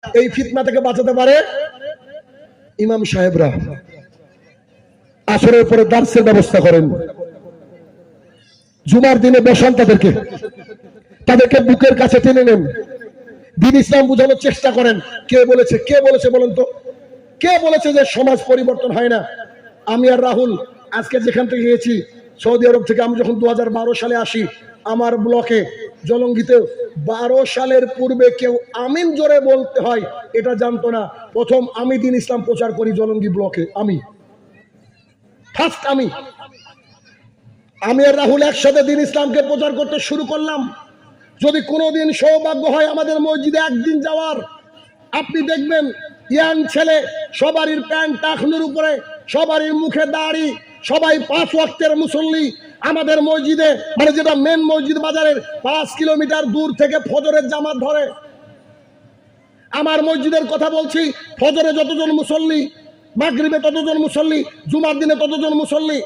এই ফিতনা থেকে বাঁচাতে পারে ইমাম সাহেবরা। আসরের পরে দার্সের ব্যবস্থা করেন, জুমার দিনে বসান তাদেরকে বুকের কাছে টেনে নেন, দ্বীন ইসলাম বুঝানোর চেষ্টা করেন। কে বলেছে বলেন তো, কে বলেছে যে সমাজ পরিবর্তন হয় না? আমি আর রাহুল আজকে যেখান থেকে গিয়েছি সৌদি আরব থেকে, আমি যখন 2012 সালে আসি আমার ব্লকে জলঙ্গিতে, 12 সালের পূর্বে কেউ আমিন জোরে বলতে হয় এটা জানতো না। প্রথম আমি দ্বীন ইসলাম প্রচার করি জলঙ্গি ব্লকে, আমি ফার্স্ট। আমি আর রাহুল একসাথে দ্বীন ইসলামকে প্রচার করতে শুরু করলাম। যদি কোনোদিন সৌভাগ্য হয় আমাদের মসজিদে একদিন যাওয়ার, আপনি দেখবেন ইয়াং ছেলে সবারই প্যান্ট টাকনুর উপরে, সবারই মুখে দাড়ি, সবাই 5 ওয়াক্তের মুসল্লি। আমাদের মসজিদে মানে যেটা মেন মসজিদ বাজারের 5 কিলোমিটার দূর থেকে ফজরের জামাত ধরে। আমার মসজিদের কথা বলছি, ফজরে যতজন মুসল্লি, মাগরিবে ততজন মুসল্লি, জুমার দিনে ততজন মুসল্লি।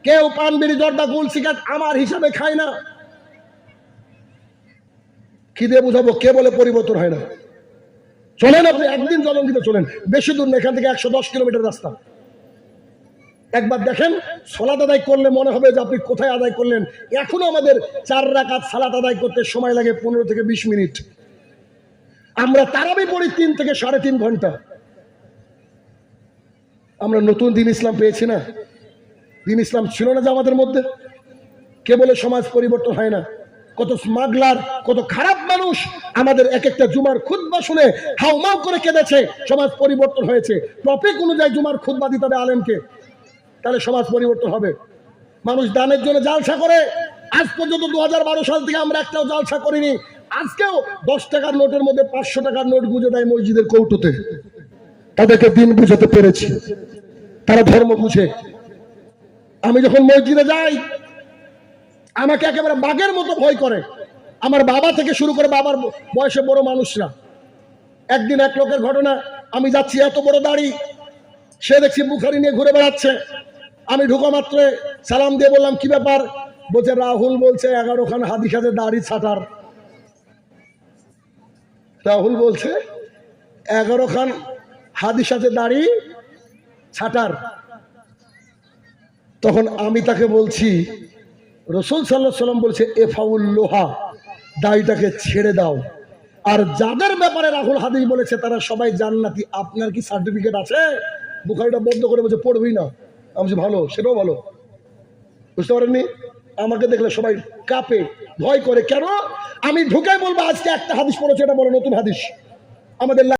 কেউ পান বিড়ি জর্দা গুল সিগারেট আমার হিসাবে খায় না। কি দিয়ে বুঝাবো? কে বলে পরিবর্তন হয় না? চলেন আপনি একদিন জলঙ্গিতে চলেন, বেশি দূর না, এখান থেকে 110 কিলোমিটার রাস্তা। একবার দেখেন, সালাত আদায় করলে মনে হবে যে আপনি কোথায় আদায় করলেন। এখনো আমাদের 4 রাকাত সালাত আদায় করতে সময় লাগে 15 থেকে 20 মিনিট। আমরা তারাবি পড়ি 3 থেকে 3.5 ঘন্টা। আমরা নতুন দ্বীন ইসলাম পেয়েছি না? দ্বীন ইসলাম ছিল না যে আমাদের মধ্যে? কে বলে সমাজ পরিবর্তন হয় না? কত স্মাগলার, কত খারাপ মানুষ আমাদের এক একটা জুমার খুতবা শুনে হাউমাউ করে কেঁদেছে। সমাজ পরিবর্তন হয়েছে। টপিক অনুযায়ী জুমার খুতবা দিতে হবে আলেমকে, তাহলে সমাজ পরিবর্তন হবে। মানুষ দানের জন্য জালসা করে। আজ পর্যন্ত 2012 সাল থেকে আমরা একটাও জালসা করিনি। আজকেও 10 টাকার নোটের মধ্যে 500 টাকার নোট গুঁজে দেয় মসজিদের কৌটোতে। তাদেরকে দিন বুঝাতে পেরেছি, তারা ধর্ম বুঝে। আমি যখন মসজিদে যাই আমাকে একেবারে বাঘের মতো ভয় করে, আমার বাবা থেকে শুরু করে বাবার বয়সে বড় মানুষরা। একদিন এক লোকের ঘটনা, আমি যাচ্ছি, এত বড় দাড়ি, সে দেখছি বুখারি নিয়ে ঘুরে বেড়াচ্ছে। আমি ঢুকা মাত্র সালাম দিয়ে বললাম কি ব্যাপার? বলছে রাহুল বলছে 11 খান হাদিস আছে দাড়ি ছাটার। রাহুল বলছে 11 খান হাদিস আছে দাড়ি ছাটার। তখন আমি তাকে বলছি রাসূল সাল্লাল্লাহু আলাইহি ওয়াসাল্লাম বলছে এফাউল লোহা, দাড়িটাকে ছেড়ে দাও। আর যাদের ব্যাপারে রাহুল হাদিস বলেছে তারা সবাই জান্নাতি। আপনার কি সার্টিফিকেট আছে? বুখারীটা বন্ধ করে বলছে পড়বি না। আমি বলছি ভালো, সেটাও ভালো। বুঝতে পারেননি? আমাকে দেখলে সবাই কাঁপে, ভয় করে। কেন? আমি ঢুকে বলবো আজকে একটা হাদিস পড়েছে, এটা বড় নতুন হাদিস আমাদের